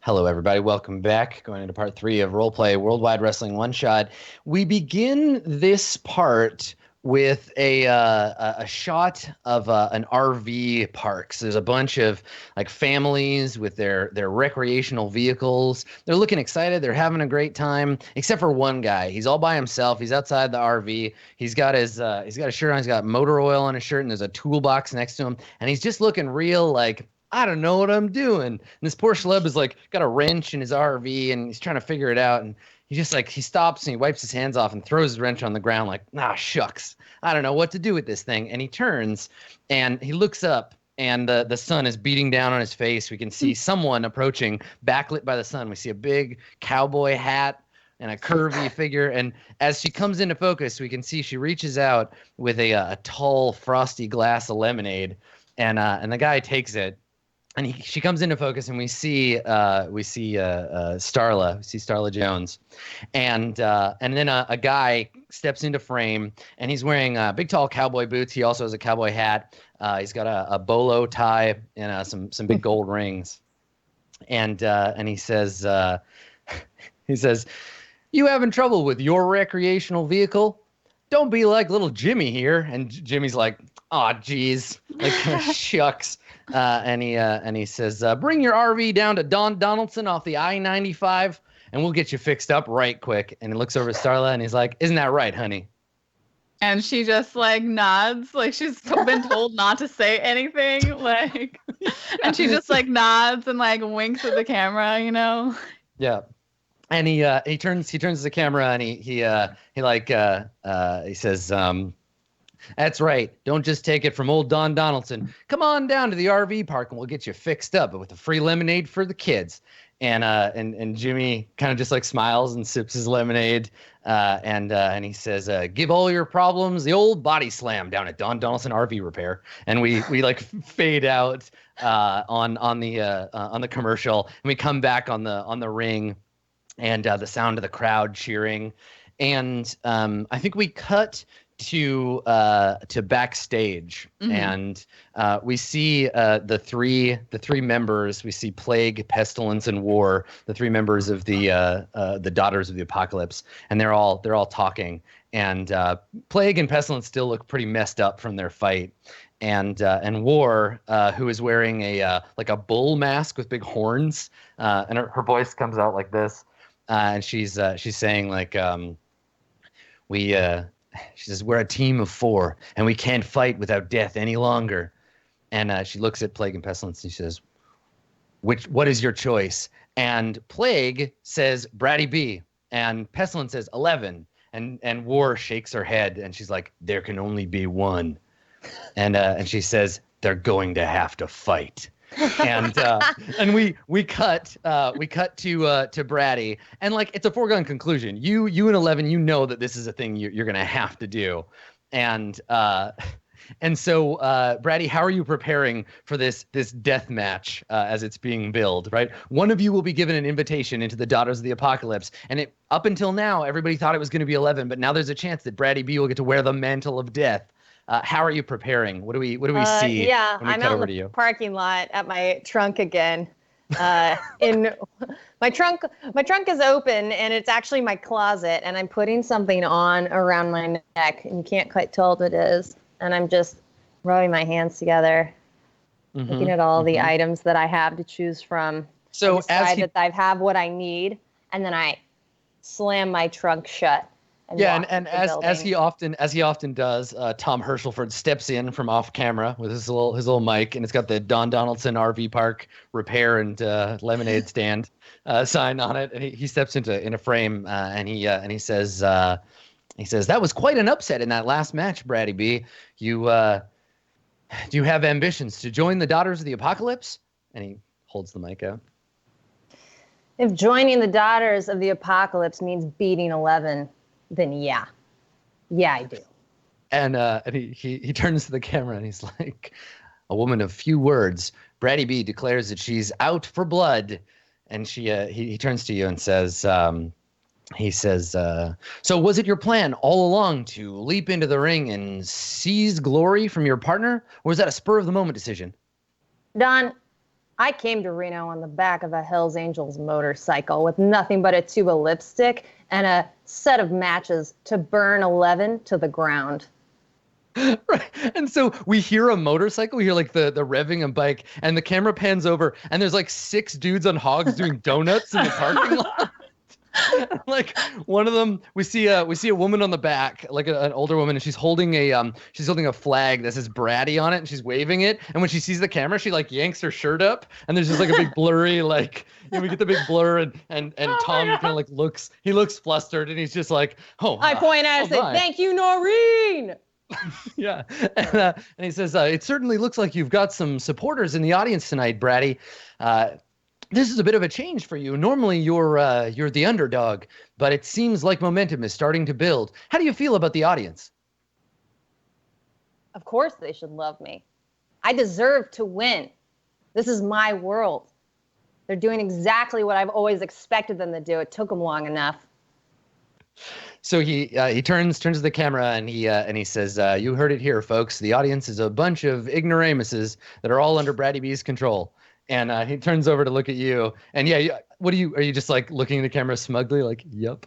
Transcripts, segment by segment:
Hello, everybody. Welcome back. Going into part 3 of RollPlay Worldwide Wrestling One Shot. We begin this part with a shot of an RV park. So there's a bunch of like families with their recreational vehicles. They're looking excited. They're having a great time, except for one guy. He's all by himself. He's outside the RV. He's got his shirt on. He's got motor oil on his shirt, and there's a toolbox next to him. And he's just looking real like, I don't know what I'm doing. And this poor schlub is like got a wrench in his RV and he's trying to figure it out. And he just like, he stops and he wipes his hands off and throws his wrench on the ground like, shucks. I don't know what to do with this thing. And he turns and he looks up and the sun is beating down on his face. We can see someone approaching, backlit by the sun. We see a big cowboy hat and a curvy figure. And as she comes into focus, we can see she reaches out with a tall, frosty glass of lemonade. And the guy takes it. And she comes into focus, and we see Starla. We see Starla Jones, and then a guy steps into frame, and he's wearing big, tall cowboy boots. He also has a cowboy hat. He's got a bolo tie and some big gold rings, and he says, "You having trouble with your recreational vehicle? Don't be like little Jimmy here." And Jimmy's like, "Aw, geez, like shucks." And he says, "Bring your RV down to Don Donaldson off the I-95, and we'll get you fixed up right quick." And he looks over at Starla, and he's like, "Isn't that right, honey?" And she just like nods, like she's been told not to say anything, like, and she just like nods and like winks at the camera, you know? Yeah. And he turns to the camera and he says, "That's right. Don't just take it from old Don Donaldson. Come on down to the RV park and we'll get you fixed up with a free lemonade for the kids." And Jimmy kind of just like smiles and sips his lemonade. And he says, "Give all your problems the old body slam down at Don Donaldson RV Repair." And we like fade out on the commercial, and we come back on the ring, and the sound of the crowd cheering. And I think we cut to backstage, and we see the three members. We see Plague, Pestilence, and War, the three members of the Daughters of the Apocalypse, and they're all talking. And Plague and Pestilence still look pretty messed up from their fight. And War, who is wearing a bull mask with big horns, and her voice comes out like this, and she's saying like, she says, "We're a team of 4, and we can't fight without death any longer." And she looks at Plague and Pestilence, and she says, "What is your choice?" And Plague says, "Brady B." And Pestilence says, "11." And War shakes her head, and she's like, "There can only be one." And she says, "They're going to have to fight." And we cut to Brady, and like it's a foregone conclusion. You and 11, you know that this is a thing you're gonna have to do, and so Brady, how are you preparing for this death match as it's being billed? Right, one of you will be given an invitation into the Daughters of the Apocalypse, and up until now everybody thought it was going to be 11, but now there's a chance that Brady B will get to wear the mantle of death. How are you preparing? What do we see? Yeah, when we I'm cut out over in to the you? parking lot at my trunk again. In my trunk is open, and it's actually my closet, and I'm putting something on around my neck, and you can't quite tell what it is. And I'm just rubbing my hands together, looking at all the items that I have to choose from. So decide that I have what I need, and then I slam my trunk shut. And as he often does, Tom Herschelford steps in from off camera with his little mic, and it's got the Don Donaldson RV Park Repair and Lemonade Stand sign on it, and he steps into a frame, and he says, "That was quite an upset in that last match, Brady B. Do you have ambitions to join the Daughters of the Apocalypse?" And he holds the mic out. If joining the Daughters of the Apocalypse means beating 11, then yeah, I do. And he turns to the camera and he's like, "A woman of few words, Brady B declares that she's out for blood." And he turns to you and says, "So was it your plan all along to leap into the ring and seize glory from your partner, or was that a spur of the moment decision?" Don, I came to Reno on the back of a Hells Angels motorcycle with nothing but a tube of lipstick and a set of matches to burn 11 to the ground. Right. And so we hear a motorcycle, we hear like the revving of bike, and the camera pans over, and there's like 6 dudes on hogs doing donuts in the parking lot. Like one of them, we see a woman on the back, like an older woman, and she's holding a flag that says Brady on it, and she's waving it. And when she sees the camera, she like yanks her shirt up, and there's just like a big blurry, like, you know, we get the big blur, and Tom kind of like looks flustered, and he's just like, oh. I point at her and say, "Thank you, Noreen." Yeah, and he says, it certainly looks like you've got some supporters in the audience tonight, Brady. This is a bit of a change for you. Normally, you're the underdog, but it seems like momentum is starting to build. How do you feel about the audience? Of course they should love me. I deserve to win. This is my world. They're doing exactly what I've always expected them to do. It took them long enough. So he turns to the camera and he says, "You heard it here, folks. The audience is a bunch of ignoramuses that are all under Brady B's control." And he turns over to look at you. And yeah, are you just like looking at the camera smugly, like, "Yep."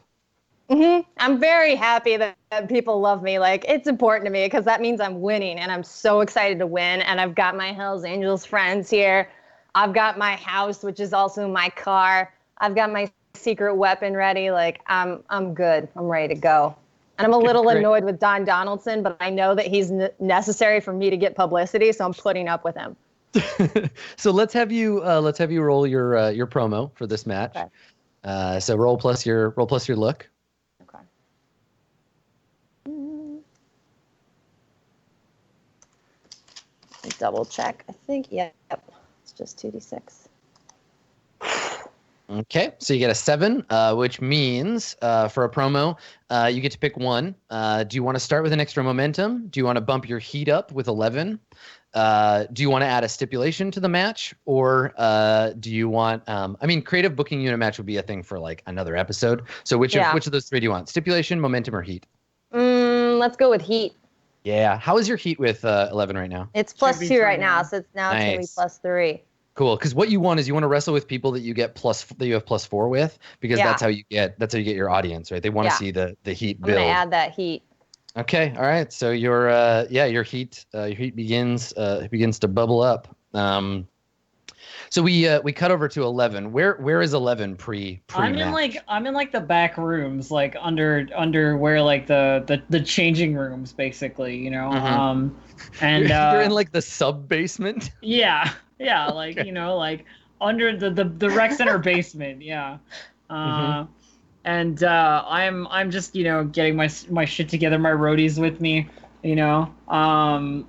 Mm-hmm. I'm very happy that people love me. Like, it's important to me because that means I'm winning, and I'm so excited to win. And I've got my Hells Angels friends here. I've got my house, which is also my car. I've got my secret weapon ready. Like, I'm good. I'm ready to go. And I'm a little annoyed with Don Donaldson, but I know that he's necessary for me to get publicity, so I'm putting up with him. So let's have you roll your promo for this match. Okay. So roll plus your look. Okay. Double check. I think, yep. It's just 2d6. Okay, so you get a 7, which means for a promo, you get to pick one. Do you want to start with an extra momentum? Do you want to bump your heat up with 11? Do you want to add a stipulation to the match? Or do you want, creative booking unit match would be a thing for like another episode. So which of those 3 do you want? Stipulation, momentum, or heat? Let's go with heat. Yeah. How is your heat with 11 right now? It's +2 right now, so it's now going to be +3. Cool, because what you want is you want to wrestle with people that you have +4 with, because that's how you get your audience, right? They want to see the heat build. I'm gonna add that heat. Okay, all right. So your heat begins to bubble up. So we cut over to 11. Where is 11 pre? I'm in like the back rooms, like under where like the changing rooms, basically, you know. Mm-hmm. And you're in like the sub basement. Yeah, like okay. You know, like under the rec center basement. Yeah. Mm-hmm. And I'm just, you know, getting my shit together, my roadies with me, you know,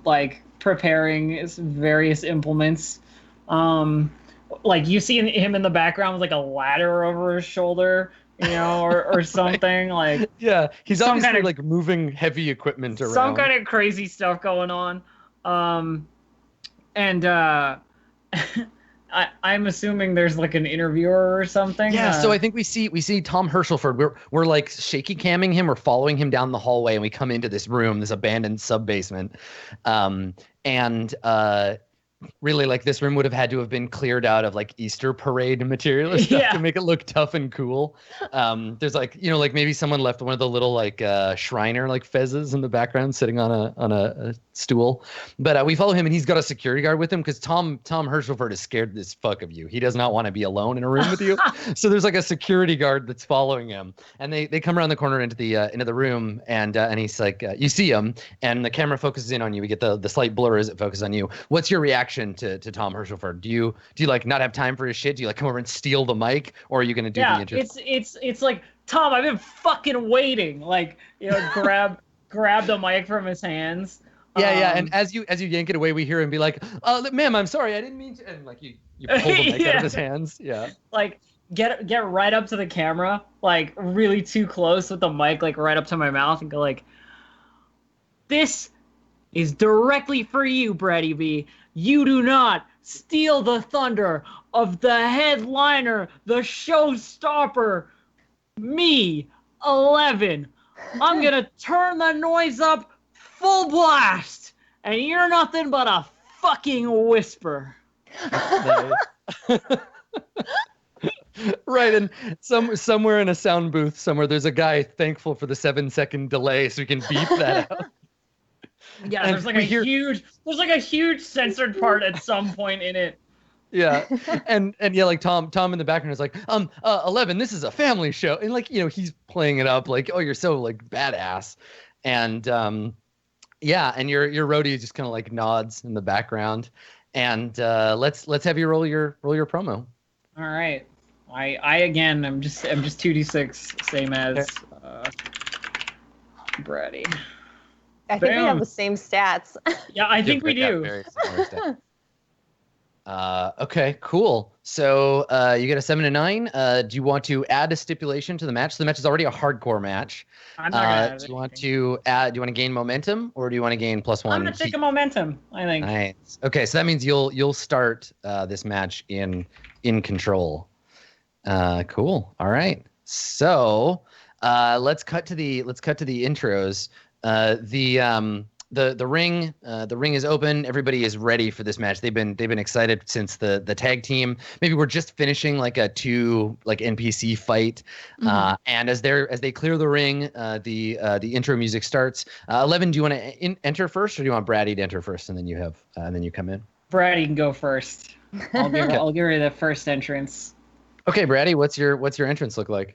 like preparing various implements. Like you see him in the background with like a ladder over his shoulder, you know, or something. Right. Like, yeah, he's obviously like moving heavy equipment around. Some kind of crazy stuff going on. I'm assuming there's like an interviewer or something. Yeah, so I think we see Tom Herschelford. We're like shaky camming him or following him down the hallway, and we come into this room, this abandoned sub basement, and really, like, this room would have had to have been cleared out of like Easter parade material or stuff to make it look tough and cool. There's like, you know, like maybe someone left one of the little like Shriner like fezzes in the background sitting on a stool. But we follow him, and he's got a security guard with him because Tom Herschelford is scared as fuck of you. He does not want to be alone in a room with you. So there's like a security guard that's following him, and they come around the corner into the room, and he's like, you see him, and the camera focuses in on you. We get the slight blur as it focuses on you. What's your reaction to Tom Herschelford? Do you like not have time for his shit? Do you like come over and steal the mic, or are you gonna do the interview? It's like, Tom, I've been fucking waiting. Like, you know, grab the mic from his hands. Yeah, and as you yank it away, we hear him be like, "Ma'am, I'm sorry, I didn't mean to." And like you pull the mic out of his hands. Yeah. Like get right up to the camera, like really too close with the mic, like right up to my mouth, and go like, "This is directly for you, Brady B. You do not steal the thunder of the headliner, the showstopper, me, 11. I'm gonna turn the noise up full blast, and you're nothing but a fucking whisper." Nice. Right, and somewhere in a sound booth somewhere, there's a guy thankful for the 7-second delay, so he can beep that out. Yeah, And there's like we a hear- huge censored part at some point in it. Yeah, and yeah, like Tom in the background is like, 11, this is a family show, and like, you know, he's playing it up like, oh, you're so like badass, and yeah, and your roadie just kind of like nods in the background, and let's have you roll your promo. All right. I again, I'm just 2d6, same as Brady. I think we Bam. have the same stats. Yeah, I think we Yeah, do. very similar stuff. Okay, cool. So you get a 7 and 9. Do you want to add a stipulation to the match? So the match is already a hardcore match. I'm not gonna add do you want anything. to add? Do you want to gain momentum, or do you want to gain +1? I'm gonna take a momentum, I think. Nice. Okay, so that means you'll start this match in control. Cool. All right. So let's cut to the intros. The ring is open. Everybody is ready for this match. They've been excited since the tag team. Maybe we're just finishing like a 2 NPC fight. And as they clear the ring, the intro music starts. 11, do you want to enter first, or do you want Brady to enter first and then you come in? Brady can go first. I'll give her the first entrance. Okay, Brady, what's your entrance look like?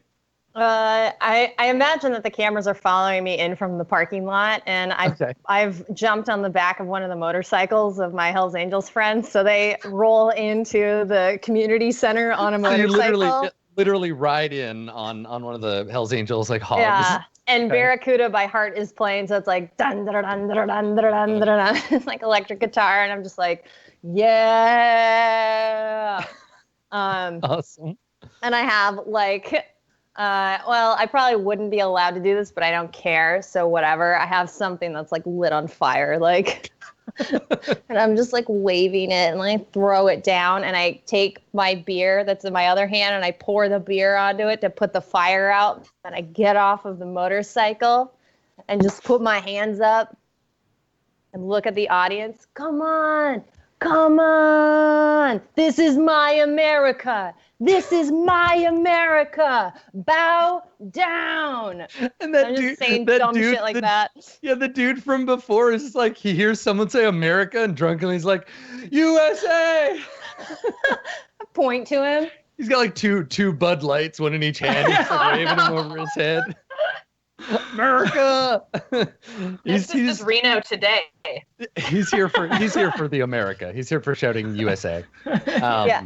I imagine that the cameras are following me in from the parking lot, and I've jumped on the back of one of the motorcycles of my Hells Angels friends, so they roll into the community center on a motorcycle. You literally ride in on one of the Hells Angels like hogs. Yeah, and Okay. Barracuda by heart is playing, so it's like dun dun dun dun dun dun dun dun dun. It's like electric guitar, and I'm just like, yeah. Awesome. And I have like, well, I probably wouldn't be allowed to do this, but I don't care. So whatever. I have something that's like lit on fire, like, and I'm just like waving it, and I throw it down, and I take my beer that's in my other hand, and I pour the beer onto it to put the fire out. And I get off of the motorcycle and just put my hands up and look at the audience. Come on. Come on. This is my America. This is my America. Bow down. And that I'm dude, just saying dumb shit like that. Yeah, the dude from before is just like, he hears someone say America and drunkenly he's like, USA. I point to him. He's got like two Bud Lights, one in each hand. He's like waving them over his head. America. This is Reno today. He's here for the America. He's here for shouting USA. Yeah.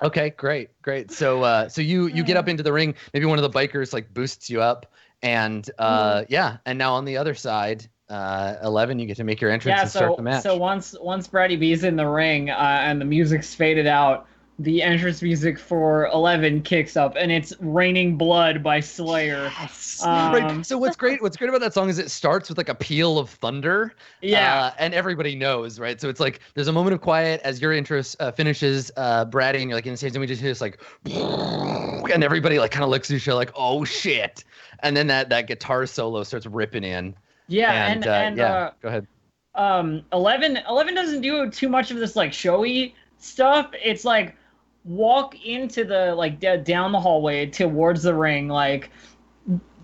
Okay, great. So you get up into the ring. Maybe one of the bikers like boosts you up, and yeah. And now on the other side, 11, you get to make your entrance and start the match. So once Brady B's in the ring and the music's faded out, the entrance music for 11 kicks up, and it's "Raining Blood" by Slayer. Right. So what's great about that song is it starts with like a peal of thunder. Yeah. And everybody knows, right? So it's like there's a moment of quiet as your intro finishes, Brady, and you're like in the stage, and we just hear this like, and everybody like kind of looks at each other like, oh shit, and then that guitar solo starts ripping in. Yeah, and yeah, go ahead. 11 doesn't do too much of this like showy stuff. It's like walk into the like down the hallway towards the ring, like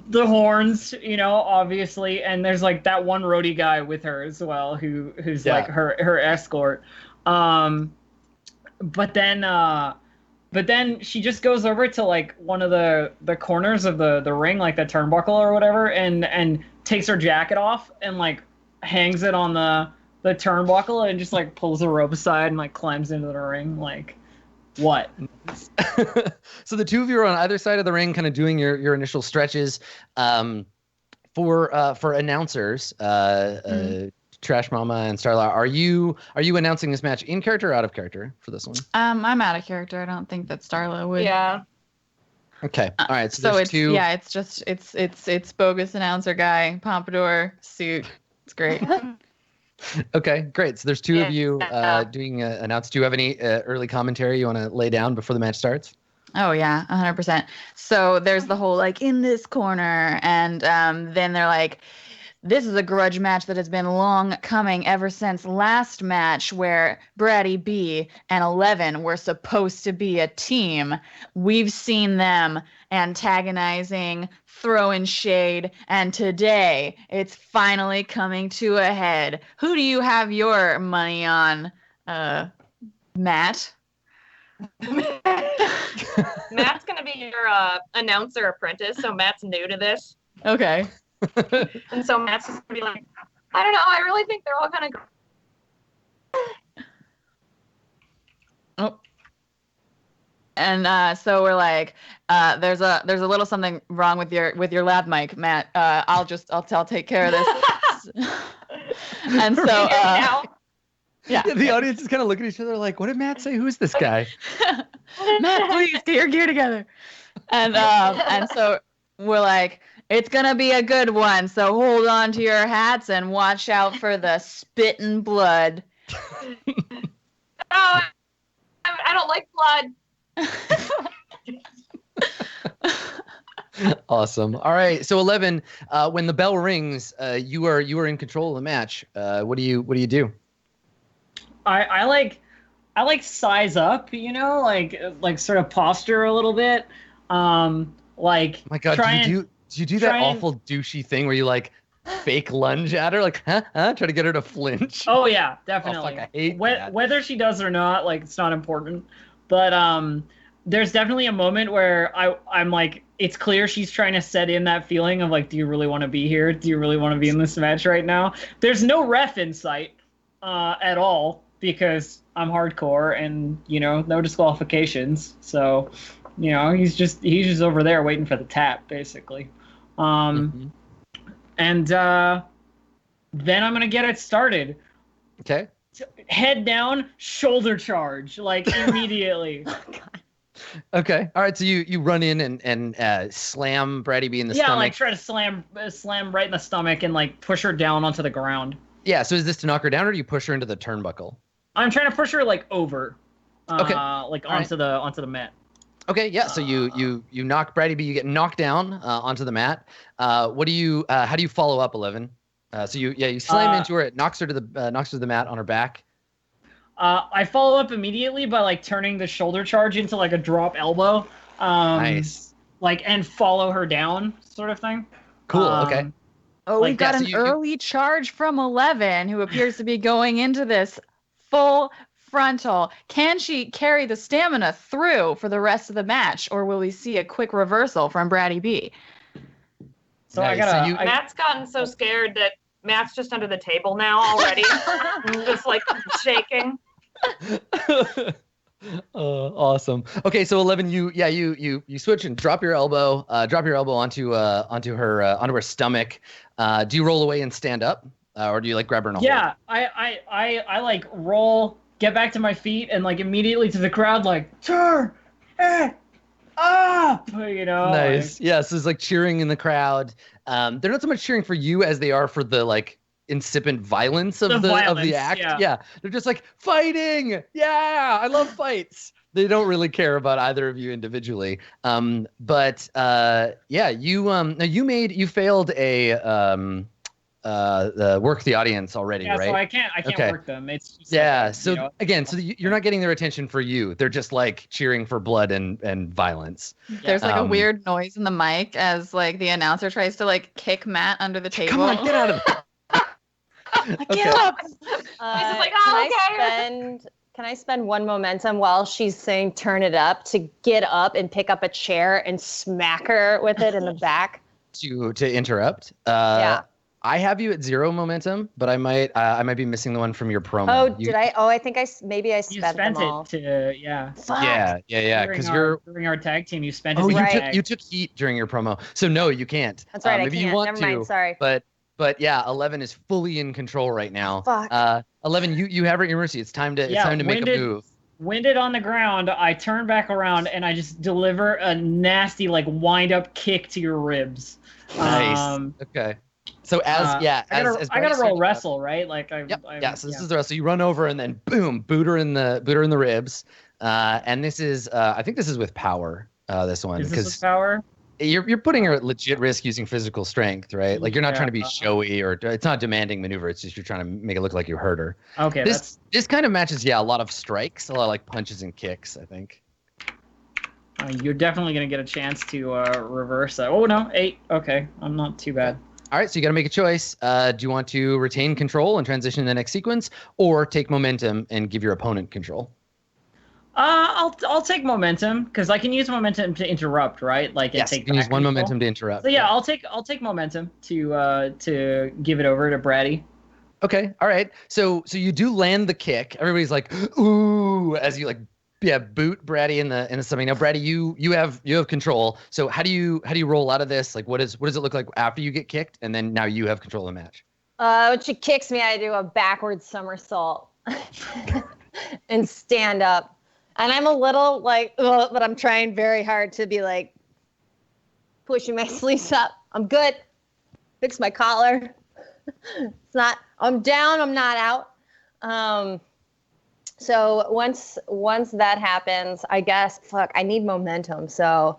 the horns, obviously, and there's like that one roadie guy with her as well who's like her escort. But then she just goes over to like one of the corners of the ring, like the turnbuckle or whatever, and takes her jacket off and like hangs it on the turnbuckle and just like pulls the rope aside and like climbs into the ring. Like, what? So the two of you are on either side of the ring, kind of doing your initial stretches. For announcers, Trash Mama and Starla, are you announcing this match in character or out of character for this one? I'm out of character. I don't think that Starla would. Yeah. Okay. All right. So, So there's it's two. yeah, it's just it's bogus announcer guy, pompadour suit. It's great. Okay, great. So there's two of you Yeah. doing announce. Do you have any early commentary you want to lay down before the match starts? Oh yeah, 100%. So there's the whole like in this corner, and then they're like, this is a grudge match that has been long coming ever since last match where Brady B and 11 were supposed to be a team. We've seen them antagonizing, throwing shade, and today it's finally coming to a head. Who do you have your money on, Matt? Matt's gonna be your announcer apprentice, so Matt's new to this, Okay. and so Matt's just gonna be like, I don't know, I really think they're all gonna go. Oh. And so we're like, there's a little something wrong with your lab mic, Matt. I'll take care of this. And so Now, yeah. The audience is kind of looking at each other like, what did Matt say? Who's this guy? Matt, please get your gear together. And so we're like, it's gonna be a good one. So hold on to your hats and watch out for the spit and blood. oh, I don't like blood. Awesome. All right. So 11, when the bell rings, you are in control of the match. What do you do? I like size up, you know, like sort of posture a little bit. Like Oh my God, do you do that awful douchey thing where you like fake lunge at her, like try to get her to flinch? Oh yeah, definitely. Oh, fuck, I hate that. Whether she does or not, like it's not important. But there's definitely a moment where I'm like, it's clear she's trying to set in that feeling of like, do you really want to be here? Do you really want to be in this match right now? There's no ref in sight at all because I'm hardcore and no disqualifications. So he's just over there waiting for the tap basically. And then I'm gonna get it started. Okay. Head down, shoulder charge, like immediately. Oh, God. Okay. All right. So you run in and slam Brady B in the stomach. Like try to slam right in the stomach and like push her down onto the ground. Yeah. So is this to knock her down or do you push her into the turnbuckle? I'm trying to push her like over. Okay. Like onto the mat. Okay. Yeah. So you knock Brady B. You get knocked down onto the mat. What do you? How do you follow up 11? So you slam into her. It knocks her to the mat on her back. I follow up immediately by like turning the shoulder charge into like a drop elbow. Nice. Like and follow her down, sort of thing. Cool. Okay. Oh, Like, we've got yeah, so an you- early charge from 11 who appears to be going into this full frontal. Can she carry the stamina through for the rest of the match, or will we see a quick reversal from Brady B? So Nice. I gotta. Matt's gotten so scared that Matt's just under the table now already, just like shaking. Awesome. Okay, so 11, you switch and drop your elbow onto her stomach. Do you roll away and stand up, or do you like grab her and hold? Yeah, I like roll, get back to my feet, and like immediately to the crowd, like turn it up, Nice. Yeah, so it's like cheering in the crowd. They're not so much cheering for you as they are for the like incipient violence of the act. Yeah. They're just like fighting. Yeah, I love fights. They don't really care about either of you individually. But you failed a work the audience already, right? So I can't Okay. work them. It's just so again, you're not getting their attention for you. They're just like cheering for blood and violence. There's like a weird noise in the mic as like the announcer tries to like kick Matt under the table. Come on, get out of there. Get up! He's just like, oh, Can I spend one momentum while she's saying turn it up to get up and pick up a chair and smack her with it in the back? To interrupt. Yeah. I have you at 0 momentum, but I might be missing the one from your promo. Oh, did I? Oh, I think I spent you them spent all. it to Fuck. Yeah. Because during our tag team, you spent it. Oh, to you took heat during your promo, so no, you can't. That's right. Maybe I can't. you want Never to. mind. Sorry. But yeah, 11 is fully in control right now. Fuck. 11, you have her at your mercy. It's time to make a move. Winded on the ground, I turn back around and I just deliver a nasty like wind up kick to your ribs. Nice. Okay. So I gotta roll wrestle, right? Like So this is the wrestle. You run over and then boom, boot her in the ribs. And this is I think this is with power. This one is this with power? You're putting her at legit risk using physical strength, right? Like you're not trying to be showy or it's not a demanding maneuver. It's just you're trying to make it look like you hurt her. Okay, This kind of matches, a lot of strikes, a lot of like punches and kicks, I think. you're definitely gonna get a chance to reverse that. Oh no, 8. Okay, I'm not too bad. All right, so you got to make a choice. Do you want to retain control and transition to the next sequence, or take momentum and give your opponent control? I'll take momentum because I can use momentum to interrupt, right? Like Yes, take you can use one control. momentum to interrupt. So yeah, I'll take momentum to give it over to Brady. Okay, all right. So you do land the kick. Everybody's like, ooh, as you like, boot Brady in the stomach. Now, Brady, you have control. So how do you roll out of this? Like, what does it look like after you get kicked, and then now you have control of the match? When she kicks me, I do a backward somersault and stand up. And I'm a little like, ugh, but I'm trying very hard to be like pushing my sleeves up. I'm good. Fix my collar. It's not. I'm down. I'm not out. So once that happens, I guess, I need momentum. So,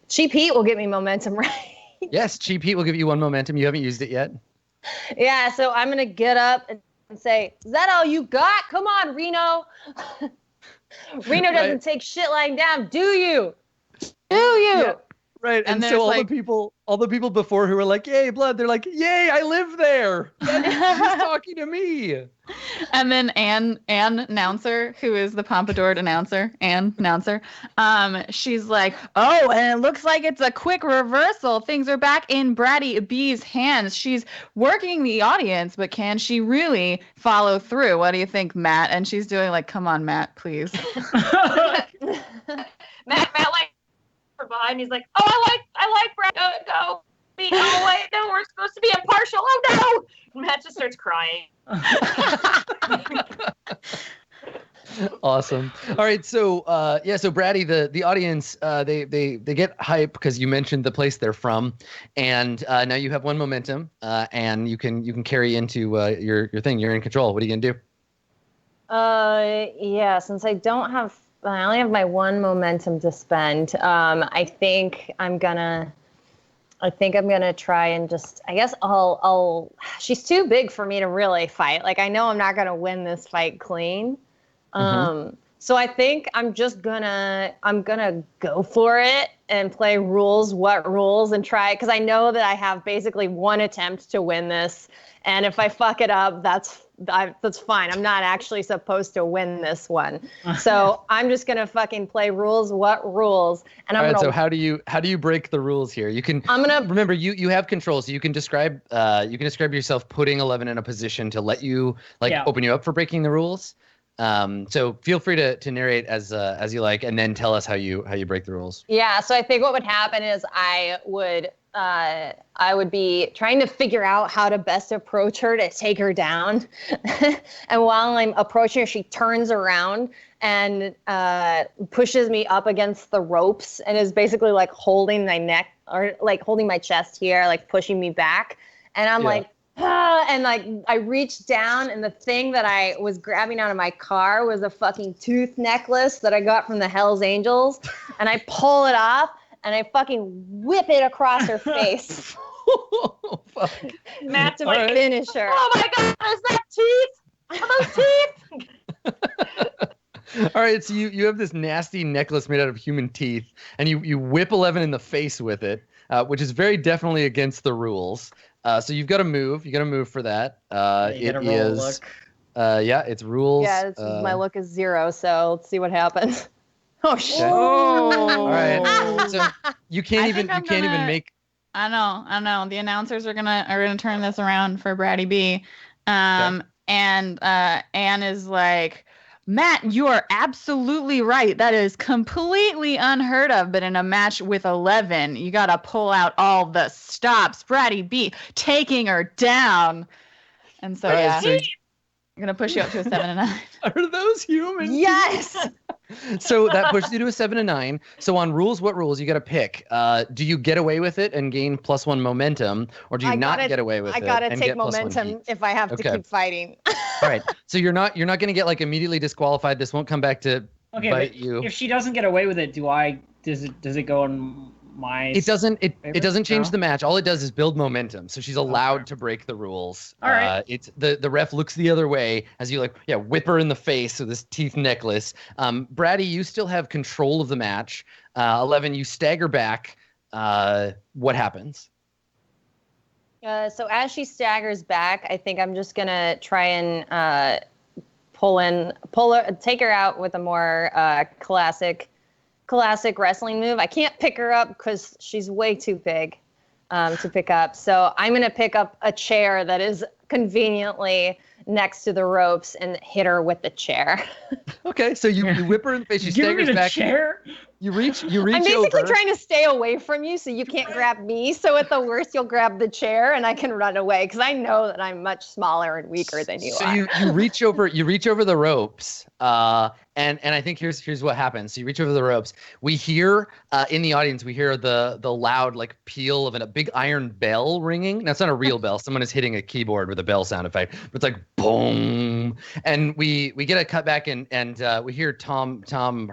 Cheap Heat will give me momentum, right? Yes, Cheap Heat will give you one momentum. You haven't used it yet. Yeah. So I'm gonna get up and say, "Is that all you got? Come on, Reno." Reno doesn't take shit lying down, do you? Do you? Yeah. Right, and so all the people before who were like, "Yay, blood!" They're like, "Yay, I live there." He's talking to me. And then Ann announcer, who is the pompadoured announcer, she's like, "Oh, and it looks like it's a quick reversal. Things are back in Brady B's hands. She's working the audience, but can she really follow through? What do you think, Matt?" And she's doing like, "Come on, Matt, please." Matt like from behind. He's like, "Oh, I like Brad. Go. Oh wait, no, we're supposed to be impartial. Oh no!" And Matt just starts crying. Awesome. All right, so so Brady, the audience, they get hype because you mentioned the place they're from, and now you have one momentum, and you can carry into your thing. You're in control. What are you gonna do? Yeah, since I only have my one momentum to spend. I think I'm gonna try and just, I guess she's too big for me to really fight. Like, I know I'm not gonna win this fight clean. So I think I'm gonna go for it and play rules, and try, because I know that I have basically one attempt to win this. And if I fuck it up, that's fine. I'm not actually supposed to win this one. So I'm just gonna fucking play rules. And I'm so how do you break the rules here? Remember you have control, so you can describe yourself putting 11 in a position to let you open you up for breaking the rules. So feel free to narrate as you like, and then tell us how you break the rules. Yeah. So I think what would happen is I would be trying to figure out how to best approach her to take her down. And while I'm approaching her, she turns around and pushes me up against the ropes and is basically like holding my neck or like holding my chest here, like pushing me back. And I'm like, and like I reached down, and the thing that I was grabbing out of my car was a fucking tooth necklace that I got from the Hells Angels. And I pull it off and I fucking whip it across her face. Oh, fuck. Matt to finish her. Oh my god, is that teeth? Are those teeth? All right, so you have this nasty necklace made out of human teeth, and you whip 11 in the face with it, which is very definitely against the rules. So you've got to move. You got to move for that. It is. It's rules. Yeah, my look is 0. So let's see what happens. Oh shit! Okay. All right. So you can't even make. I know. The announcers are gonna turn this around for Brady B. And Ann is like, "Matt, you are absolutely right. That is completely unheard of. But in a match with 11, you gotta pull out all the stops. Brady B taking her down." And so I'm gonna push you up to a 7 and 9. Are those human? Yes. So that pushes you to a 7 and 9. So on rules, what rules you got to pick? Do you get away with it and gain +1 momentum, or do you not get away with it? I gotta and take get +1 momentum heat? if I have to keep fighting. All right. So you're not going to get like immediately disqualified. This won't come back to Okay, bite but you. if she doesn't get away with it, does it go on my? It doesn't change No? the match. All it does is build momentum. So she's allowed Okay. to break the rules. All right. It's the ref looks the other way as you whip her in the face with this teeth necklace. Brady, you still have control of the match. 11, you stagger back. What happens? So as she staggers back, I think I'm just gonna try and take her out with a more classic wrestling move. I can't pick her up because she's way too big to pick up. So I'm gonna pick up a chair that is conveniently next to the ropes and hit her with the chair. Okay, so you whip her in the face. She Giving me staggers the back. chair. You reach I'm basically over. trying to stay away from you so you can't grab me. So at the worst, you'll grab the chair and I can run away because I know that I'm much smaller and weaker than you So are. you reach over the ropes, and I think here's what happens. So you reach over the ropes. We hear in the audience, we hear the loud peal of a big iron bell ringing. Now it's not a real bell. Someone is hitting a keyboard with a bell sound effect, but it's like boom. And we get a cut back and we hear Tom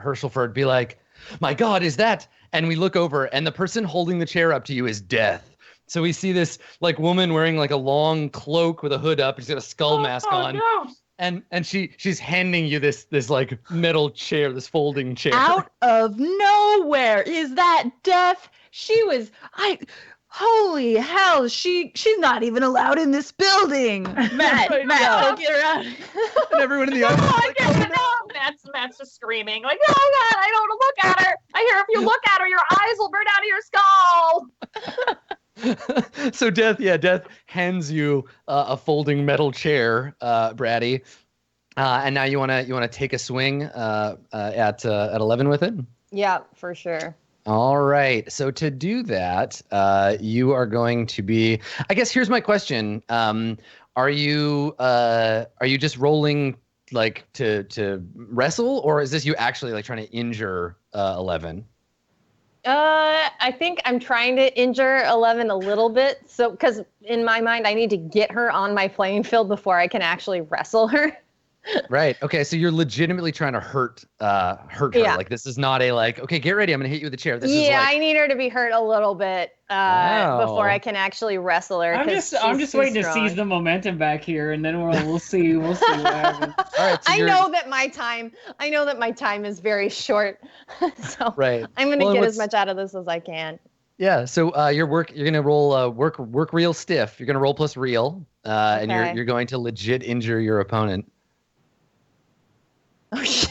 Herschelford be like, "My God, is that?" And we look over, and the person holding the chair up to you is Death. So we see this woman wearing a long cloak with a hood up. She's got a skull mask on, No. and she's handing you this metal chair, this folding chair. Out of nowhere is that Death. Holy hell, she's not even allowed in this building. Matt, Right, Matt, yeah. go get her out. And everyone in the audience is like, Oh, no. Matt's just screaming like, "No, God, I don't want to look at her. I hear if you look at her, your eyes will burn out of your skull." So Death hands you a folding metal chair, Brady, and now you wanna take a swing at 11 with it. Yeah, for sure. All right. So to do that, you are going to be. I guess here's my question: Are you just rolling to wrestle, or is this you actually trying to injure 11? I think I'm trying to injure 11 a little bit. So, because in my mind, I need to get her on my playing field before I can actually wrestle her. Right. Okay. So you're legitimately trying to hurt her. Yeah. This is not a okay, get ready, I'm gonna hit you with a chair. This is I need her to be hurt a little bit before I can actually wrestle her. I'm just waiting to seize the momentum back here, and then we'll see what happens. all right. So I know that my time is very short, so right. I'm gonna get as much out of this as I can. Yeah. So you're gonna roll work real stiff. You're gonna roll plus real, and Okay. you're going to legit injure your opponent. Oh shit.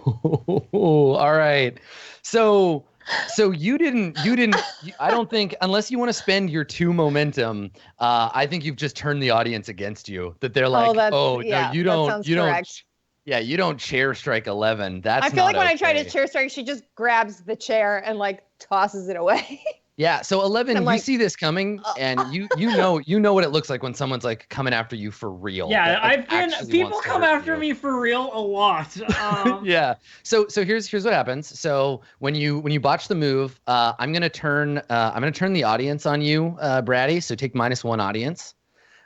All right. So you didn't I don't think, unless you want to spend your 2 momentum, I think you've just turned the audience against you, that they're like, no, you don't correct. Yeah, you don't chair strike 11. That's I feel like not when I try to okay. chair strike, she just grabs the chair and tosses it away. Yeah, so 11, I'm you like, see this coming, and you know what it looks like when someone's coming after you for real. Yeah, that, I've been actually people wants to come hurt after you. me for real a lot. Yeah. So here's what happens. So when you botch the move, I'm gonna turn the audience on you, Brady. So take -1 audience.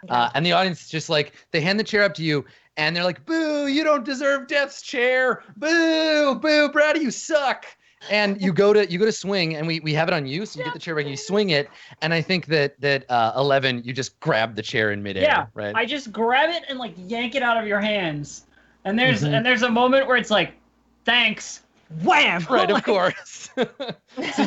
Okay. And the audience just they hand the chair up to you, and they're like, "Boo! You don't deserve Death's chair. Boo! Boo! Brady, you suck." And you go to swing, and we have it on you, so you get the chair back and you swing it. And I think that 11, you just grab the chair in midair, Yeah, right? I just grab it and yank it out of your hands. And there's a moment where it's like, thanks, wham! Right, of course. So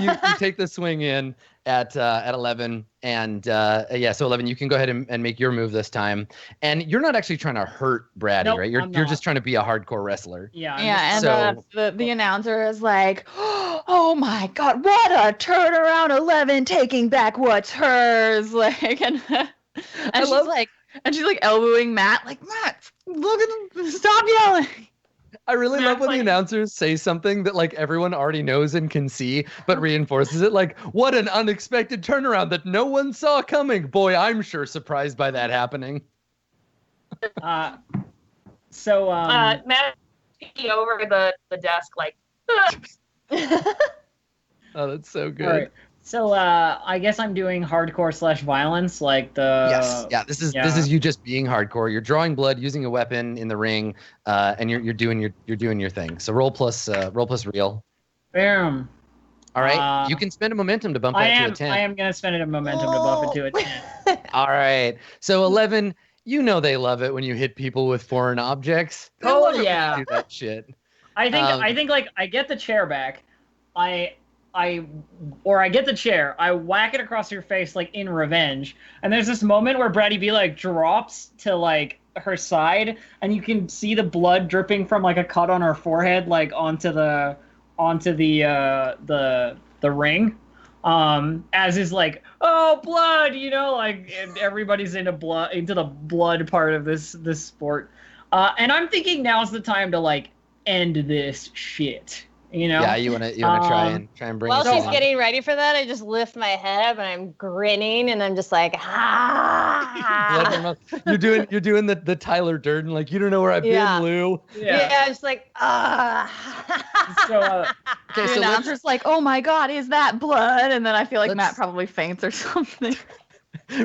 you take the swing in at 11, and so 11, you can go ahead and make your move this time. And you're not actually trying to hurt Brady, Nope, right? I'm You're not. just trying to be a hardcore wrestler. Yeah. And the announcer is like, "Oh my God, what a turnaround! 11 taking back what's hers!" And she's elbowing Matt, Matt, look at him, stop yelling. I really love when the announcers say something that everyone already knows and can see, but reinforces it. What an unexpected turnaround that no one saw coming. Boy, I'm sure surprised by that happening. Matt over the desk Oh, that's so good. All right. So I guess I'm doing hardcore / violence, like the Yes. Yeah. This is you just being hardcore. You're drawing blood, using a weapon in the ring, and you're doing your thing. So roll plus real. Boom. All right. You can spend a momentum to bump that to a 10. I am gonna spend a momentum to bump it to a 10. All right. So 11. You know they love it when you hit people with foreign objects. They Oh, love it when yeah. you do that shit. I think like I get the chair back. I get the chair. I whack it across your face like in revenge. And there's this moment where Brady B like drops to like her side, and you can see the blood dripping from like a cut on her forehead like onto the ring. As is like, oh, blood, like, and everybody's into the blood part of this sport. And I'm thinking now's the time to like end this shit. Yeah, you wanna try and bring. While us she's along. getting ready for that, I just lift my head up and I'm grinning and I'm just like, ah. You're doing the Tyler Durden, like, you don't know where I've Yeah. been, Lou. Yeah, just like, ah. So Okay, The so let's, announcer's like, "Oh my God, is that blood?" And then I feel like Let's- Matt probably faints or something.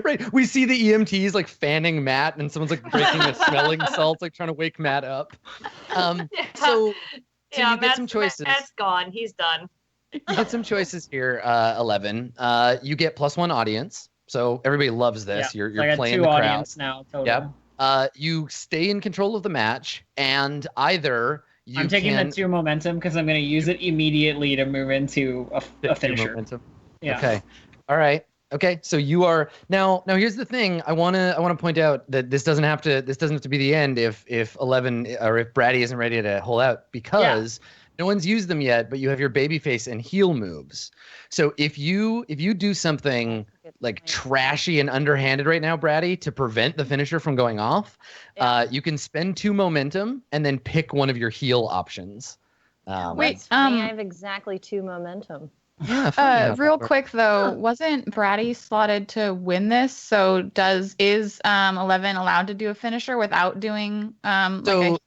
right, we see the EMTs like fanning Matt, and someone's like breaking a smelling salt, like trying to wake Matt up. So Yeah, you get some choices. Matt's gone. He's done. You get some choices here, 11. You get +1 audience, so everybody loves this. Yeah, You're I got playing 2 the crowd. audience now total. Yep. You stay in control of the match, and either you I'm taking can the 2 momentum because I'm going to use it immediately to move into a finisher. momentum. Yeah. Okay. All right. Okay. So you are now. Here's the thing. I wanna point out that this doesn't have to be the end if 11 or if Brady isn't ready to hold out, because no one's used them yet. But you have your babyface and heel moves. So if you do something like trashy and underhanded right now, Brady, to prevent the finisher from going off, you can spend 2 momentum and then pick one of your heel options. Wait, That's funny, I have exactly 2 momentum. Yeah. funny how real that quick though, wasn't Brady slotted to win this? So is 11 allowed to do a finisher without doing like a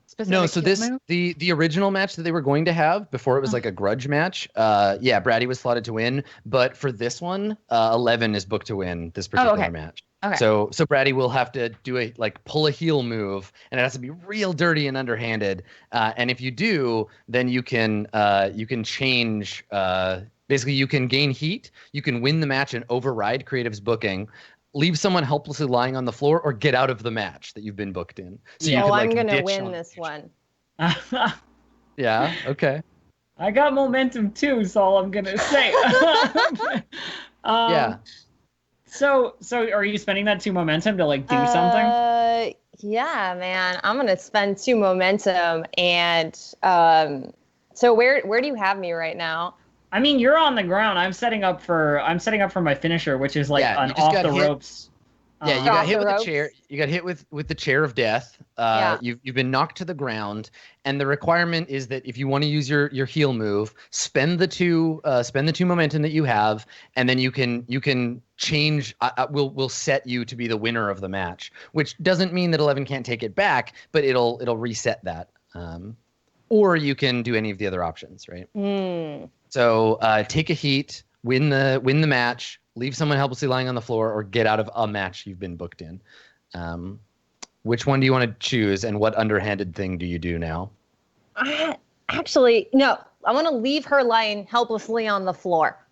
specific No, so heel this move? the original match that they were going to have before it was like a grudge match. Brady was slotted to win, but for this one, 11 is booked to win this particular okay. match. Okay. So Brady will have to do pull a heel move, and it has to be real dirty and underhanded. And if you do, then you can change. Basically, you can gain heat. You can win the match and override Creative's booking. Leave someone helplessly lying on the floor, or get out of the match that you've been booked in. So you could, I'm going to ditch win on- this one. Yeah. Okay. I got momentum too, is all I'm gonna say. Yeah. So are you spending that 2 momentum to like do something? Yeah, man. I'm going to spend 2 momentum. And so where do you have me right now? I mean, you're on the ground. I'm setting up for my finisher, which is like Yeah, an you just off got the hit. ropes. Yeah, you got Off hit the with ropes. the chair. You got hit with the chair of death. Yeah. You've been knocked to the ground, and the requirement is that if you want to use your heel move, spend the 2 momentum that you have, and then you can change. We'll set you to be the winner of the match, which doesn't mean that 11 can't take it back, but it'll reset that. Or you can do any of the other options, right? So take a heat, win the match. Leave someone helplessly lying on the floor, or get out of a match you've been booked in. Which one do you want to choose, and what underhanded thing do you do now? Actually, no. I want to leave her lying helplessly on the floor.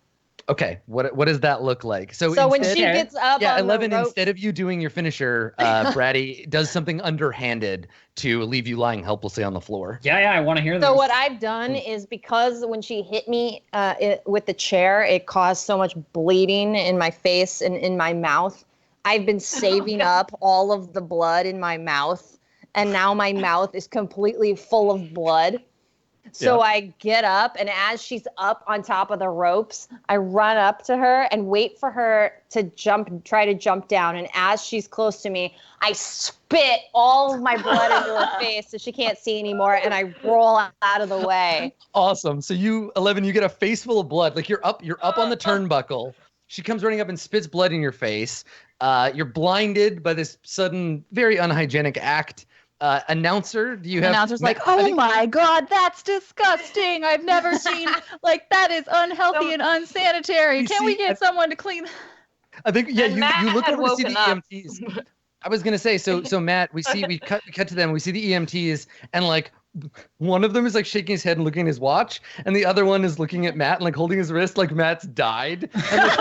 Okay, what does that look like? So when instead, she gets up on 11, the rope, instead of you doing your finisher, Brady does something underhanded to leave you lying helplessly on the floor. Yeah, I want to hear this. So what I've done is, because when she hit me with the chair, it caused so much bleeding in my face and in my mouth. I've been saving up all of the blood in my mouth, and now my mouth is completely full of blood. So I get up, and as she's up on top of the ropes, I run up to her and wait for her to try to jump down. And as she's close to me, I spit all of my blood into her face so she can't see anymore, and I roll out of the way. Awesome. So 11, you get a face full of blood. Like you're up on the turnbuckle. She comes running up and spits blood in your face. You're blinded by this sudden, very unhygienic act. Announcer, do you have? Announcer's like, I oh think- my God, that's disgusting. I've never seen, like, that is unhealthy and unsanitary. We Can we see- get someone to clean? I think yeah. And You Matt look had over to see the woken up. EMTs. I was gonna say so Matt, we cut to them. We see the EMTs and like one of them is like shaking his head and looking at his watch, and the other one is looking at Matt and like holding his wrist like Matt's died. And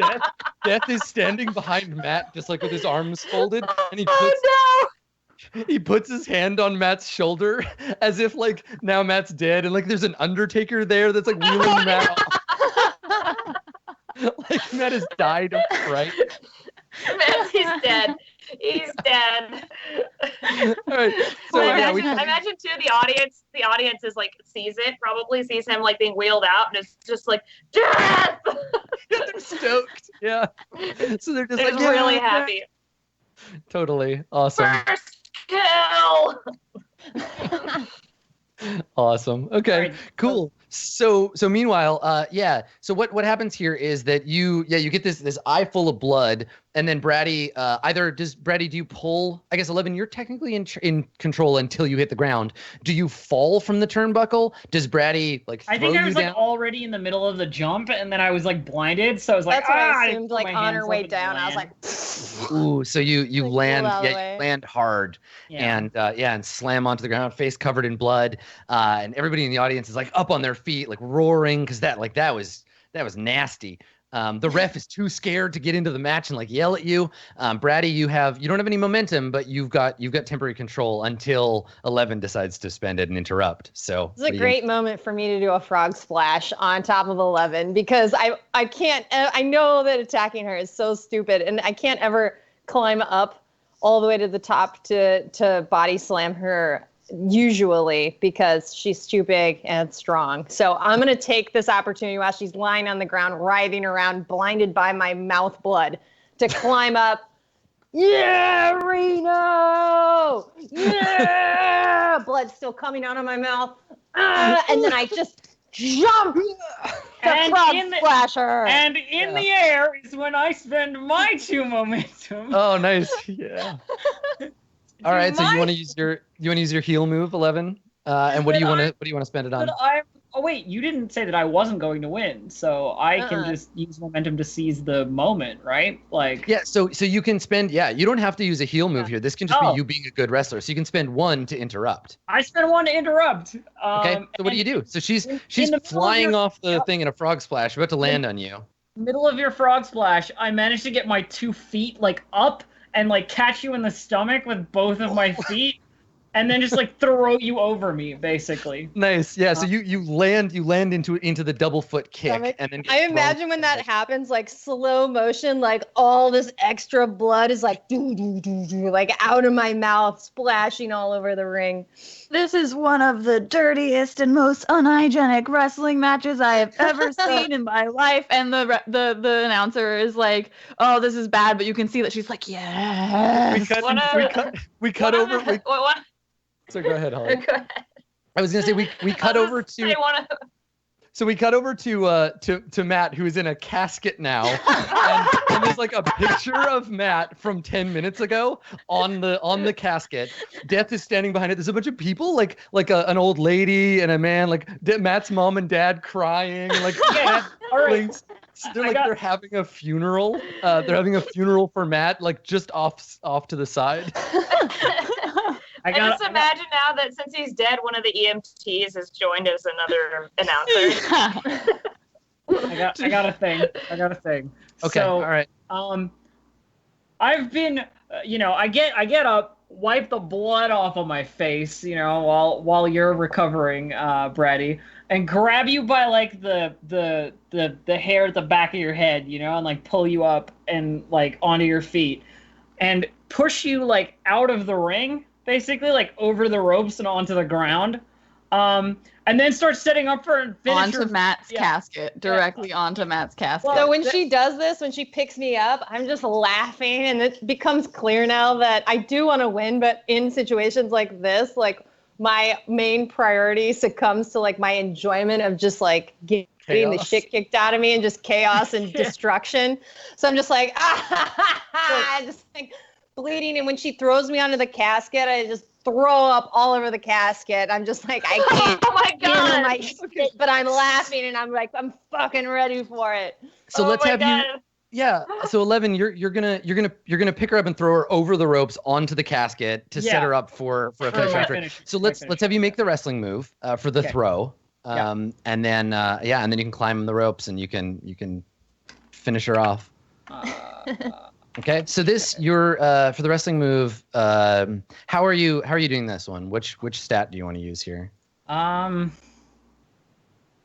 like, Death is standing behind Matt just like with his arms folded, and he puts his hand on Matt's shoulder as if like now Matt's dead, and like there's an Undertaker there that's like wheeling Matt off. Like Matt has died of fright. Man, he's dead. He's dead. All right. So I yeah, imagine too the audience is like sees him like being wheeled out and it's just like death. they're stoked. Yeah. So they're just They're like just really happy. Totally awesome. First kill. Awesome. Okay. All right. Cool. So meanwhile, yeah. So what happens here is that you get this eye full of blood, and then Brady do you pull? I guess 11. You're technically in control until you hit the ground. Do you fall from the turnbuckle? Does Brady like throw I think I was you like down? already in the middle of the jump, and then I was like blinded, so I was like, That's what I put assumed. my Like on hands her up way and down, I was land. like, Ooh, so you Like, land, pull out of the you way. land hard, Yeah. and slam onto the ground, face covered in blood, and everybody in the audience is like up on their feet, like roaring, because that was nasty. The ref is too scared to get into the match and like yell at you. Brady, you don't have any momentum, but you've got temporary control until 11 decides to spend it and interrupt. So this is a great moment for me to do a frog splash on top of 11 because I can't. I know that attacking her is so stupid, and I can't ever climb up all the way to the top to body slam her usually because she's too big and strong. So I'm going to take this opportunity while she's lying on the ground, writhing around, blinded by my mouth blood, to climb up. Yeah, Reno! Yeah! Blood still coming out of my mouth. And then I just jump the And frog in the- splasher. And in the air is when I spend my 2 momentum. Oh, nice. Yeah. All right. So you want to use your heal move, 11? And what do you want to spend it on? Oh wait, you didn't say that I wasn't going to win, so I can just use momentum to seize the moment, right? Like Yeah, so you can spend, you don't have to use a heal move here. This can just be you being a good wrestler. So you can spend 1 to interrupt. I spent 1 to interrupt. Okay. So what do you do? So she's the middle of flying your- off the thing in a frog splash, about to land on you. Middle of your frog splash, I managed to get my 2 feet like up and like catch you in the stomach with both of my feet, and then just like throw you over me, basically. Nice. Yeah. So you land into the double foot kick, Stomach. and then get I thrown imagine when that forward. happens, like slow motion, like all this extra blood is like like out of my mouth, splashing all over the ring. This is one of the dirtiest and most unhygienic wrestling matches I have ever seen in my life. And the announcer is like, "Oh, this is bad," but you can see that she's like, "Yes." We cut over. What? So go ahead, Holly. Go ahead. I was gonna say we cut over to. So we cut over to Matt, who is in a casket now, and there's like a picture of Matt from 10 minutes ago on the casket. Death is standing behind it. There's a bunch of people, like an old lady and a man, like Matt's mom and dad crying, like Matt, All right. they're having a funeral. They're having a funeral for Matt, like just off to the side. I just imagine now that since he's dead, one of the EMTs has joined as another announcer. I got a thing. Okay. So, all right. I've been, I get up, wipe the blood off of my face, while you're recovering, Brady, and grab you by like the hair at the back of your head, and like pull you up and like onto your feet, and push you like out of the ring, basically like over the ropes and onto the ground, and then start setting up for a finisher. Onto Matt's casket, directly onto Matt's casket. So when she does this, when she picks me up, I'm just laughing, and it becomes clear now that I do want to win, but in situations like this, like my main priority succumbs to like my enjoyment of just like getting the shit kicked out of me and just chaos and destruction. So I'm just like, just like bleeding, and when she throws me onto the casket, I just throw up all over the casket. I'm just like, I can't Oh my handle god! my shit, but I'm laughing and I'm like, I'm fucking ready for it. So Oh let's my have God. you. Yeah. So 11, you're gonna pick her up and throw her over the ropes onto the casket to set Yeah. her up for a For finish my after. finish- So my let's finish. have you make the wrestling move for the Okay. throw. Yeah. And then and then you can climb the ropes and you can finish her off. Okay. So this you're for the wrestling move. How are you doing this one? Which stat do you want to use here? Um.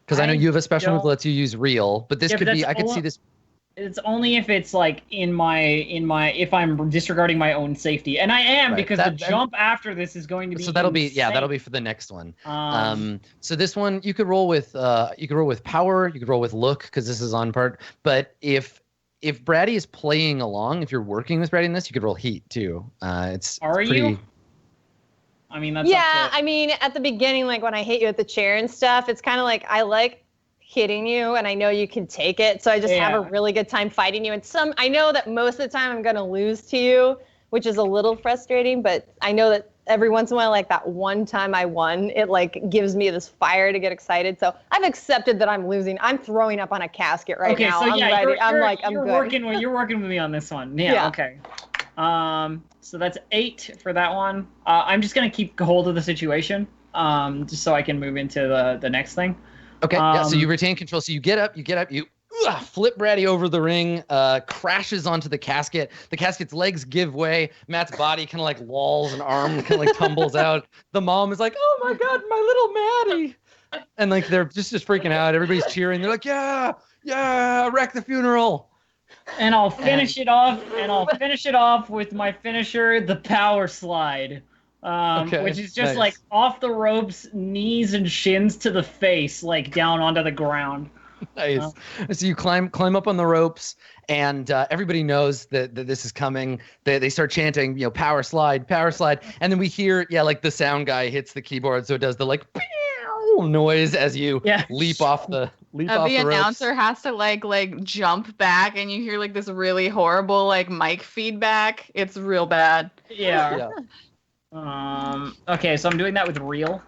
Because I know you have a special move that don't- lets you use real, but this Yeah, but could be. that's I could all- see this. It's only if it's like in my if I'm disregarding my own safety, and I am Right. because That- the jump after this is going to be. So that'll be insane. that'll be for the next one. Um, So this one you could roll with power, you could roll with look because this is on part. But if Brady is playing along, if you're working with Brady in this, you could roll heat too. It's Are pretty, you? I mean, that's Yeah, up to- I mean, at the beginning, like when I hit you with the chair and stuff, it's kind of like I like hitting you and I know you can take it. So I just have a Yeah. really good time fighting you. And I know that most of the time I'm going to lose to you, which is a little frustrating, but I know that every once in a while, like that one time I won, it like gives me this fire to get excited. So I've accepted that I'm losing. I'm throwing up on a casket right okay, now. so I'm yeah, ready. I'm you're good. working with me on this one. Yeah, Yeah. okay. So that's 8 for that one. I'm just gonna keep hold of the situation, just so I can move into the next thing. okay. Yeah. So you Um, retain control. So you get up, you flip Brady over the ring, crashes onto the casket. The casket's legs give way. Matt's body kind of like lolls, and arm kind of like tumbles out. The mom is like, "Oh my God, my little Maddie!" And like they're just freaking out. Everybody's cheering. They're like, "Yeah, wreck the funeral." And I'll finish it off with my finisher, the power slide. Okay, Which is just nice. like off the ropes, knees and shins to the face, like down onto the ground. Nice. So you climb up on the ropes, and everybody knows that this is coming. They start chanting, power slide, and then we hear, like the sound guy hits the keyboard, so it does the like pew noise as you leap off the ropes. announcer has to like jump back, and you hear like this really horrible like mic feedback. It's real bad. Yeah. Yeah. Okay, so I'm doing that with real.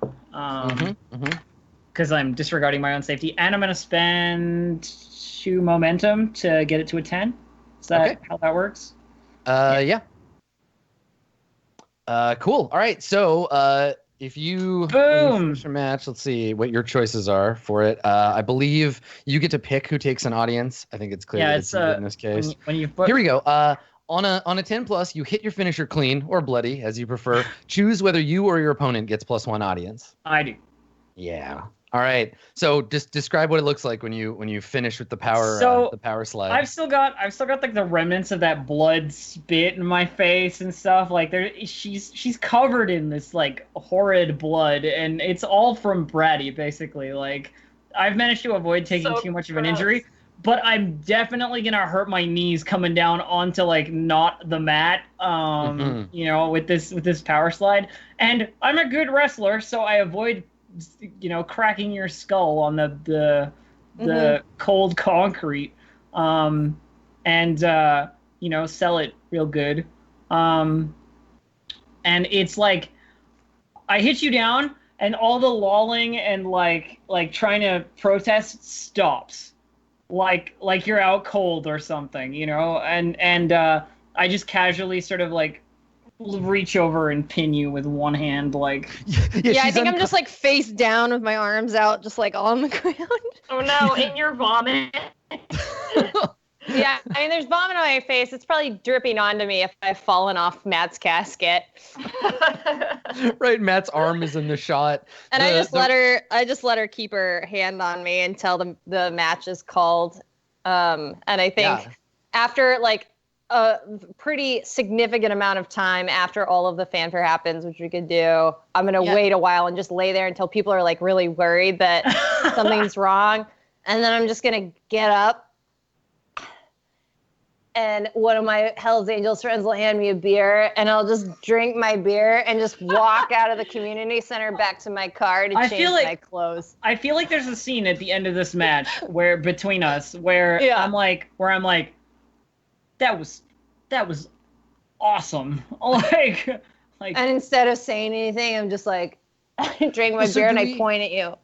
Because I'm disregarding my own safety, and I'm gonna spend 2 momentum to get it to a 10. Is that how that works? Yeah. Cool. All right. So if you finish your match, let's see what your choices are for it. I believe you get to pick who takes an audience. I think it's clear that it's you in this case. When you Here we go. On a 10 plus, you hit your finisher clean or bloody, as you prefer. Choose whether you or your opponent gets +1 audience. I do. Yeah. All right. So just describe what it looks like when you finish with the power slide. I've still got like the remnants of that blood spit in my face and stuff. Like she's covered in this like horrid blood, and it's all from Brady basically. Like I've managed to avoid taking too much of an injury, but I'm definitely gonna hurt my knees coming down onto like not the mat. With this power slide, and I'm a good wrestler, so I avoid cracking your skull on the cold concrete, and sell it real good. And it's like I hit you down, and all the lolling and like trying to protest stops, like you're out cold or something, and I just casually sort of like reach over and pin you with one hand, like I think I'm just like face down with my arms out, just like on the ground. Oh no, in your vomit. Yeah, I mean, there's vomit on my face. It's probably dripping onto me if I've fallen off Matt's casket. Right, Matt's arm is in the shot. And I just let her keep her hand on me until the match is called. And I think after like a pretty significant amount of time after all of the fanfare happens, which we could do, I'm going to wait a while and just lay there until people are like really worried that something's wrong. And then I'm just going to get up, and one of my Hells Angels friends will hand me a beer, and I'll just drink my beer and just walk out of the community center back to my car to change my clothes. I feel like there's a scene at the end of this match where between us where I'm like that was awesome. Like Like, And instead of saying anything, I'm just like, drink my So beer do and I we- point at you.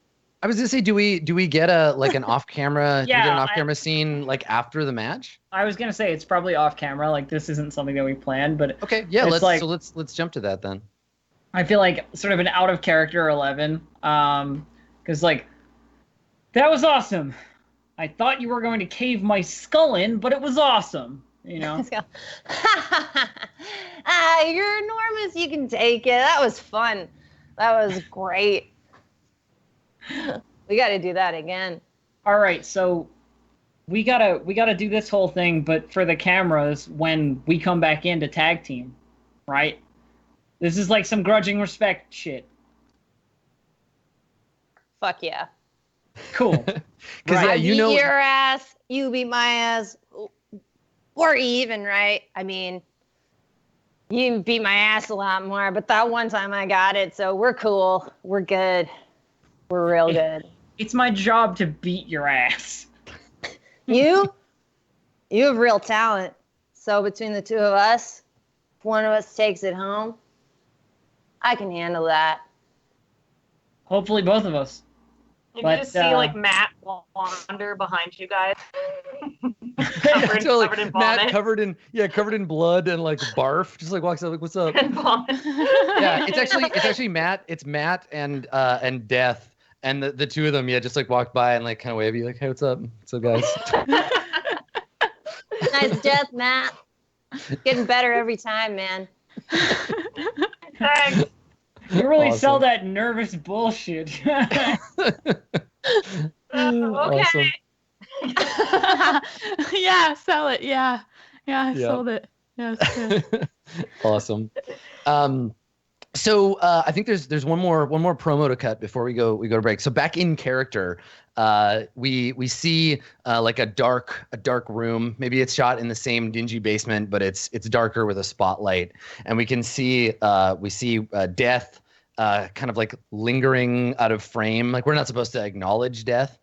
I was gonna say, do we get a like an off camera? Do we get Yeah, an off camera scene like after the match? I was gonna say it's probably off camera. Like, this isn't something that we planned, but Okay, yeah. It's Let's jump to that then. I feel like sort of an out of character 11. Because like that was awesome. I thought you were going to cave my skull in, but it was awesome. You know. Let's go. You're enormous. You can take it. That was fun. That was great. We got to do that again. All right, so we gotta do this whole thing, but for the cameras when we come back in to tag team, right? This is like some grudging respect shit. Fuck yeah. Cool. Because Right. yeah, I you beat know, your ass. You beat my ass. We're even, right? I mean, you beat my ass a lot more, but that one time I got it, so we're cool. We're good. We're real good. It's my job to beat your ass. You have real talent. So between the two of us, if one of us takes it home, I can handle that. Hopefully both of us. You But, can just see like Matt wander behind you guys. covered, totally. covered in Matt vomit. covered in blood and like barf, just like walks up like, "What's up?" And vomit. Yeah, it's actually Matt. It's Matt and Death, and the two of them, yeah, just like walked by and like kind of wave you like, "Hey, what's up? What's up, guys?" Nice death, Matt. Getting better every time, man. Thanks. You really sell Awesome. that nervous bullshit. Okay. Yeah, sell it. Yeah. Yeah, I Yeah. sold it. Yes. Awesome. So I think there's one more promo to cut before we go to break. So back in character, we see like a dark room. Maybe it's shot in the same dingy basement, but it's darker with a spotlight, and we can see Death kind of like lingering out of frame. Like we're not supposed to acknowledge Death.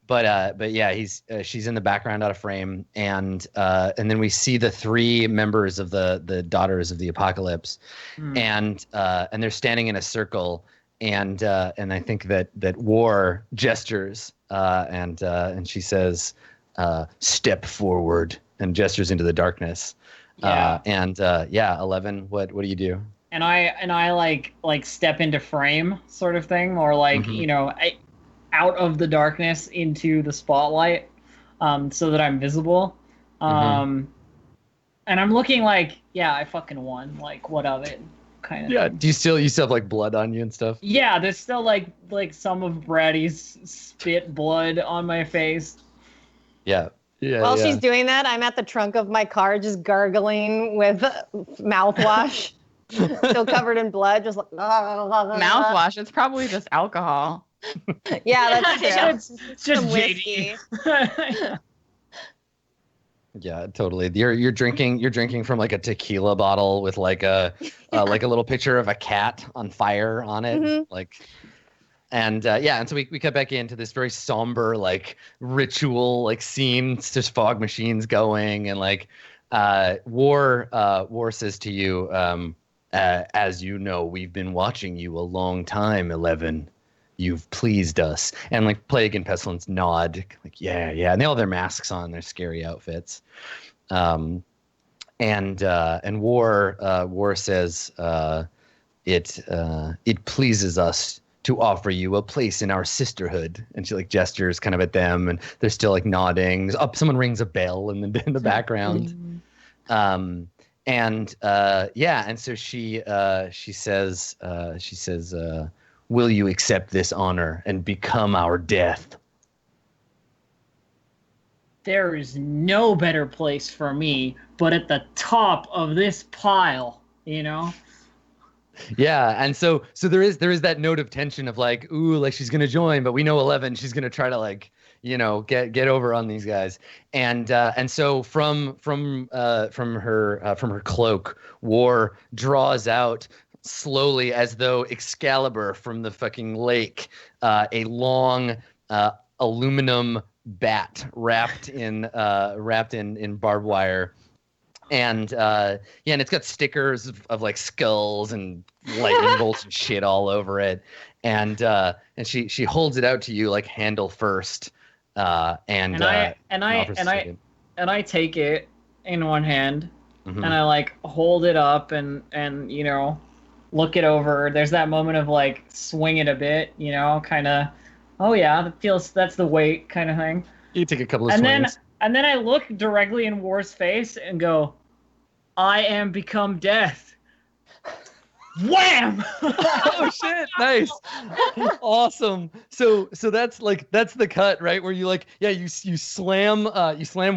But yeah, she's in the background out of frame, and then we see the three members of the Daughters of the Apocalypse, and they're standing in a circle, and I think that War gestures, and she says, "Step forward," and gestures into the darkness. Yeah. 11. What do you do? And I like step into frame sort of thing, or like Mhm. out of the darkness into the spotlight, so that I'm visible. And I'm looking like, yeah, I fucking won. Like, what of it? Kind of. Yeah. Do you still have like blood on you and stuff? Yeah, there's still like some of Brady's spit blood on my face. Yeah. Yeah. While yeah. she's doing that, I'm at the trunk of my car just gargling with mouthwash. Still covered in blood, just like Mouthwash. It's probably just alcohol. Yeah, that's true. It's just Some JD. whiskey. Yeah, totally. You're drinking from like a tequila bottle with like a little picture of a cat on fire on it, Mhm. like, and so we cut back into this very somber like ritual like scene. It's just fog machines going, and like War says to you, as you know, we've been watching you a long time, 11. You've pleased us. And like Plague and Pestilence nod, like, yeah. And they all have their masks on, their scary outfits. And War says, it pleases us to offer you a place in our sisterhood. And she like gestures kind of at them, and they're still like nodding. Someone rings a bell in the background. And so she says, will you accept this honor and become our death? There is no better place for me but at the top of this pile, you know? Yeah, and so there is that note of tension of like, ooh, like she's gonna join, but we know 11, she's gonna try to like, get over on these guys, and so from her cloak, War draws out slowly, as though Excalibur from the fucking lake, a long aluminum bat wrapped in barbed wire, And yeah, and it's got stickers of like skulls and lightning bolts and shit all over it. And she holds it out to you like handle first. And I take it in one hand, Mhm. and I like hold it up and you know, look it over. There's that moment of like swing it a bit, you know, kind of. Oh yeah, that's the weight kind of thing. You take a couple of And swings. then I look directly in War's face and go, I am become death. Wham! Oh shit! Nice, awesome. So that's the cut, right? Where you like, yeah, you slam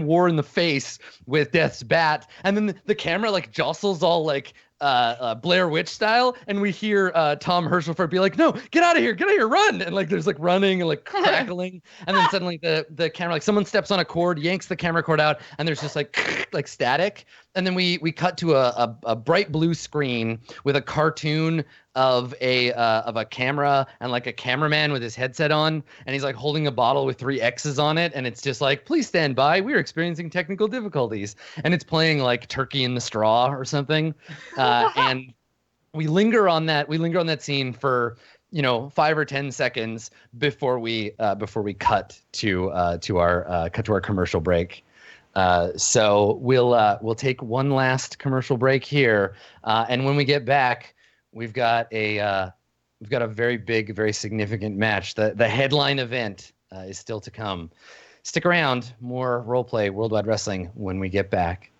War in the face with Death's bat, and then the camera like jostles all like Blair Witch style, and we hear Tom Herschelford be like, "No, get out of here, run!" And like there's like running and like crackling, and then suddenly the camera, like someone steps on a cord, yanks the camera cord out, and there's just like like static, and then we cut to a bright blue screen with a cartoon of a camera and like a cameraman with his headset on, and he's like holding a bottle with 3 X's on it, and it's just like, please stand by, we're experiencing technical difficulties, and it's playing like Turkey in the Straw or something, and we linger on that scene for 5 or 10 seconds before we cut to our commercial break. So we'll take one last commercial break here, and when we get back, we've got a very big, very significant match. The headline event is still to come. Stick around. More Roleplay Worldwide Wrestling when we get back.